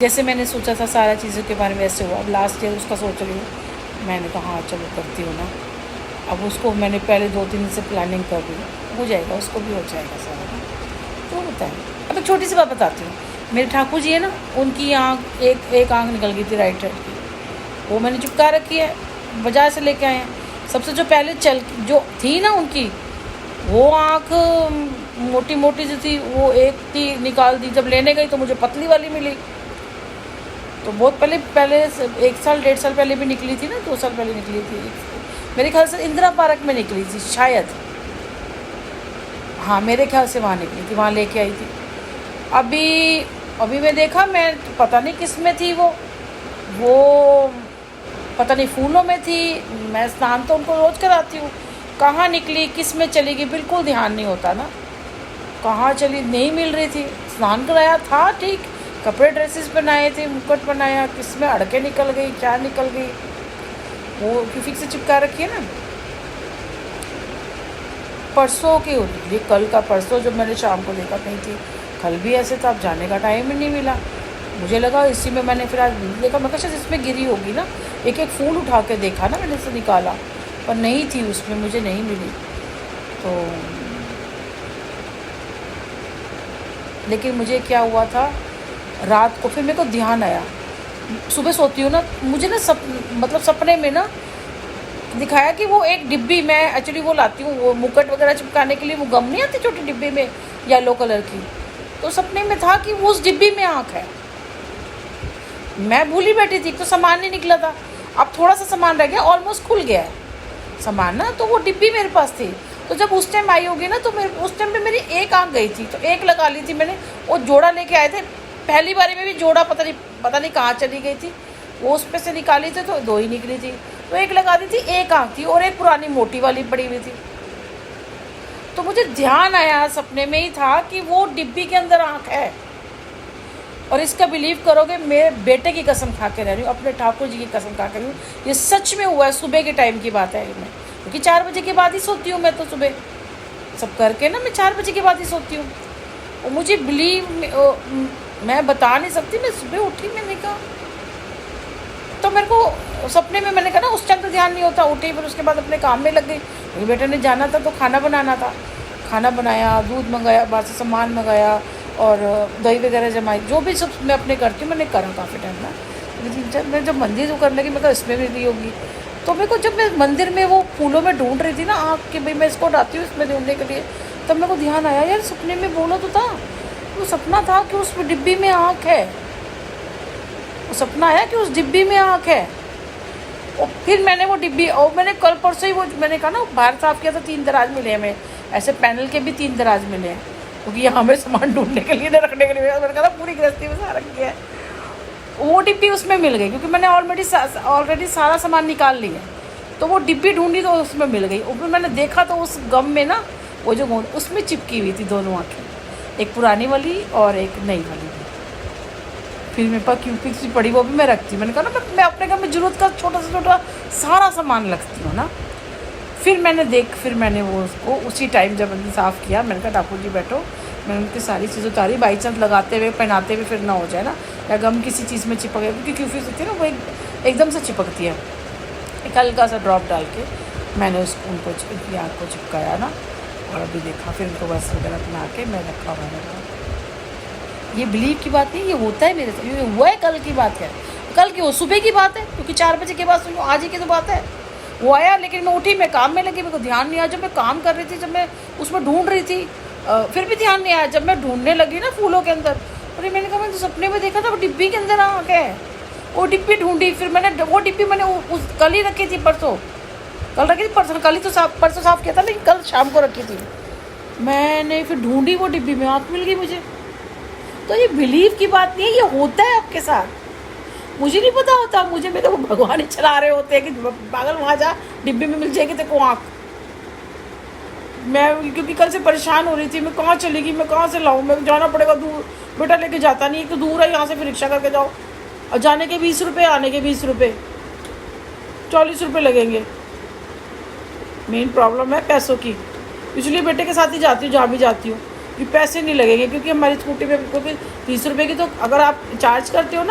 जैसे मैंने सोचा था सारा चीज़ों के बारे में ऐसे हुआ। अब लास्ट ईयर उसका सोच रही हूँ। मैंने कहा हाँ चलो करती हूँ ना। अब उसको मैंने पहले 2-3 दिन से प्लानिंग कर दी, हो जाएगा, उसको भी हो जाएगा सारा ना। तो होता है। अब एक छोटी सी बात बताती हूँ। मेरे ठाकुर जी है ना, उनकी आँख एक आँख निकल गई थी राइट साइड की, वो मैंने चिपका रखी है, बाजार से लेके आए हैं। सबसे जो पहले जो थी ना उनकी, वो आँख मोटी मोटी सी थी, वो एक थी निकाल दी। जब लेने गई तो मुझे पतली वाली मिली। तो बहुत पहले 1 साल 1.5 साल पहले भी निकली थी ना, 2 साल पहले निकली थी मेरे ख्याल से, इंदिरा पार्क में निकली थी शायद। हाँ मेरे ख्याल से वहाँ निकली थी, वहाँ लेके आई थी। अभी मैं देखा, मैं पता नहीं किस में थी वो पता नहीं फूलों में थी। मैं स्नान तो उनको रोज़ कराती हूँ, कहाँ निकली किस में चली गई बिल्कुल ध्यान नहीं होता ना, कहाँ चली नहीं मिल रही थी। स्नान कराया था ठीक, कपड़े ड्रेसेस बनाए थे, मुकुट बनाया, किस में अड़के निकल गई, क्या निकल गई। वो क्योंकि से चिपका रखी है ना। परसों की होती, कल का परसों जब मैंने शाम को देखा कहीं थी, कल भी ऐसे था। अब जाने का टाइम ही नहीं मिला। मुझे लगा इसी में, मैंने फिर आज देखा, मैं कहा शायद इसमें गिरी होगी ना। एक फूल उठा के देखा ना मैंने, इसे निकाला पर नहीं थी उसमें, मुझे नहीं मिली। तो लेकिन मुझे क्या हुआ था, रात को फिर मेरे को ध्यान आया। सुबह सोती हूँ ना, मुझे ना मतलब सपने में ना दिखाया कि वो एक डिब्बी, मैं एक्चुअली वो लाती हूँ, वो मुकुट वगैरह चिपकाने के लिए वो गम नहीं आती छोटी डिब्बी में येलो कलर की। तो सपने में था कि वो उस डिब्बी में आँख है। मैं भूली बैठी थी, तो सामान नहीं निकला था। अब थोड़ा सा सामान रह गया, ऑलमोस्ट खुल गया है सामान ना। तो वो डिब्बी मेरे पास थी। तो जब उस टाइम आई होगी ना, तो उस टाइम पे मेरी एक आँख गई थी, तो एक लगा ली थी मैंने। वो जोड़ा लेके आए थे, पहली बारी में भी जोड़ा पता नहीं कहाँ चली गई थी। वो उस पे से निकाली थी तो 2 ही निकली थी। तो एक लगा दी थी, एक आँख थी, और एक पुरानी मोटी वाली पड़ी हुई थी। तो मुझे ध्यान आया, सपने में ही था कि वो डिब्बी के अंदर आँख है। और इसका बिलीव करोगे, मेरे बेटे की कसम खा के रह रही हूँ, अपने ठाकुर जी की कसम खा के रही हूँ, ये सच में हुआ है। सुबह के टाइम की बात है मैं, क्योंकि 4 बजे के बाद ही सोती हूँ मैं। तो सुबह सब करके ना मैं 4 बजे के बाद ही सोती हूँ। और मुझे मैं बता नहीं सकती, मैं सुबह उठी, मैंने कहा, तो मेरे को सपने में, मैंने कहा ना उस टाइम तो ध्यान नहीं होता। उठी, फिर उसके बाद अपने काम में लग गई, क्योंकि बेटे ने जाना था तो खाना बनाना था। खाना बनाया, दूध मंगाया, बाहर से सामान मंगाया, और दही वगैरह जमाई, जो भी सब मैं अपने करती हूँ, मैंने करा काफ़ी टाइम ना। लेकिन मैं जब मंदिर करने लगी, मैं कहा इसमें भी होगी। तो मेरे को जब मैं मंदिर में वो फूलों में ढूंढ रही थी ना आँख के, भाई मैं इसको हटाती हूँ इसमें ढूंढने के लिए, तब मेरे को ध्यान आया, यार सपने में बोला तो था, वो सपना था कि उस डिब्बी में आँख है। वो सपना आया कि उस डिब्बी में आँख है। और फिर मैंने वो डिब्बी, और मैंने कल परसों ही वो, मैंने कहा ना बाहर साफ किया था, 3 दराज मिले हमें, ऐसे पैनल के भी 3 दराज मिले हैं, क्योंकि यहाँ हमें सामान ढूंढने के लिए ना, रखने के लिए, मैंने कहा पूरी गृहस्थी में सारा रख है। वो डिब्बी उसमें मिल गई, क्योंकि मैंने ऑलरेडी सारा सामान निकाल लिया। तो वो डिब्बी ढूंढी तो उसमें मिल गई। और फिर मैंने देखा तो उस गम में ना, वो जो गोंद उसमें चिपकी हुई थी 2 आँखें, एक पुरानी वाली और एक नई वाली। फिर मेरे पास क्यूपिक सी पड़ी, वो भी मैं रखती हूँ। मैंने कहा ना मैं अपने घर में ज़रूरत का छोटा से छोटा सारा सामान रखती हूँ ना। फिर मैंने वो उसको उसी टाइम जब मैंने साफ़ किया, मैंने कहा ठाकुर जी बैठो, मैंने उनकी सारी चीज़ उतारी, बाई चांस लगाते हुए पहनाते हुए फिर ना हो जाए ना, या गम किसी चीज़ में चिपक गया, क्योंकि क्यूफिस होती है ना, वो एकदम से चिपकती है। एक हल्का सा ड्रॉप डाल के मैंने उनको उनकी आँख को चिपकाया ना, और अभी देखा, फिर उनको बस वगैरह बना के मैं रखा हुआ है। ये बिलीव की बात नहीं, ये होता है मेरे साथ, ये हुआ है, कल की बात है, कल की वो सुबह की बात है, क्योंकि 4 बजे के बाद सुनो, आज ही की तो बात है। वो आया, लेकिन मैं उठी, मैं काम में लगी, मेरे को ध्यान नहीं आया। जब मैं काम कर रही थी, जब मैं उसमें ढूंढ रही थी, फिर भी ध्यान नहीं आया। जब मैं ढूंढने लगी ना फूलों के अंदर, अरे मैंने कहा मैं तो सपने में देखा था वो डिब्बी के अंदर आँख है। वो डिब्बी ढूंढी, फिर मैंने वो डिब्बी मैंने उस कल ही रखी थी, परसों कल ही तो परसों साफ़ किया था, लेकिन कल शाम को रखी थी मैंने। फिर ढूंढी वो डिब्बी में, आँख मिल गई मुझे। तो ये बिलीव की बात नहीं है, ये होता है आपके साथ। मुझे नहीं पता होता, मुझे मेरे वो भगवान ही चला रहे होते हैं कि पागल वहाँ जा, डिब्बी में मिल जाएगी तेरे को आँख। मैं क्योंकि कल से परेशान हो रही थी, मैं कहाँ चलेगी, मैं कहाँ से लाऊं, मैं जाना पड़ेगा दूर, बेटा लेके जाता नहीं, एक तो दूर है यहाँ से, फिर रिक्शा करके जाओ, और जाने के 20 रुपये, आने के 20 रुपये, 40 रुपये लगेंगे। मेन प्रॉब्लम है पैसों की, इसलिए बेटे के साथ ही जाती हूँ जहाँ भी जाती हूँ, कि पैसे नहीं लगेंगे, क्योंकि हमारी स्कूटी पे क्योंकि 30 रुपये की तो अगर आप चार्ज करते हो ना